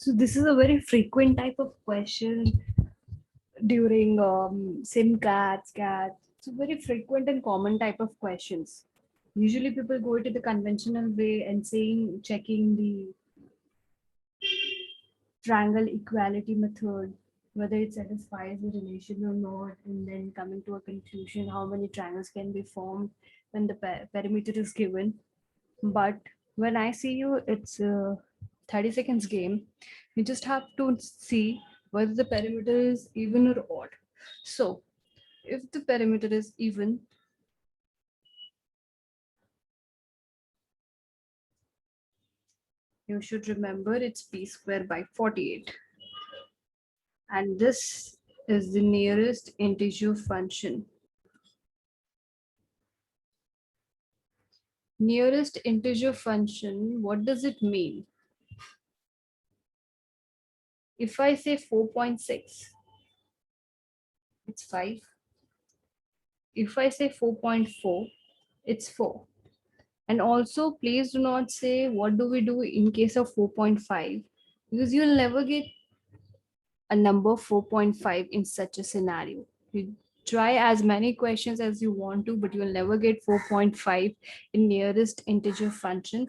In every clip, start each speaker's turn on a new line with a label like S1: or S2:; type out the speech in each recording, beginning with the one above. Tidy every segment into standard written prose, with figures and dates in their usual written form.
S1: So this is a very frequent type of question during CAT. It's a very frequent and common type of questions. Usually people go to the conventional way and checking the triangle equality method, whether it satisfies the relation or not, and then coming to a conclusion how many triangles can be formed when the perimeter is given. But when I see you, it's a 30 seconds game. You just have to see whether the perimeter is even or odd. So if the perimeter is even, you should remember it's p square by 48. And this is the nearest integer function. Nearest integer function, what does it mean? If I say 4.6, it's 5. If I say 4.4, it's 4. And also, please do not say what do we do in case of 4.5, because you'll never get a number 4.5 in such a scenario. You try as many questions as you want to, but you'll never get 4.5 in nearest integer function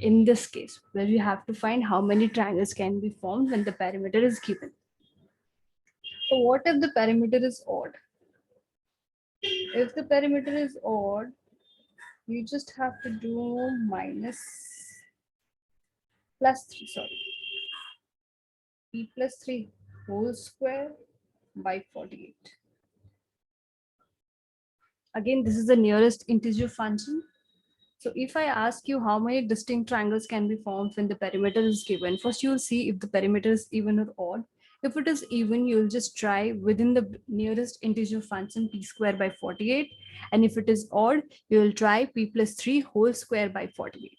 S1: in this case, where you have to find how many triangles can be formed when the perimeter is given. So what if the perimeter is odd? If the perimeter is odd, you just have to do plus 3, sorry, p plus 3 whole square by 48. Again, this is the nearest integer function. So if I ask you how many distinct triangles can be formed when the perimeter is given, first you'll see if the perimeter is even or odd. If it is even, you'll just try within the nearest integer function p square by 48. And if it is odd, you'll try p plus 3 whole square by 48.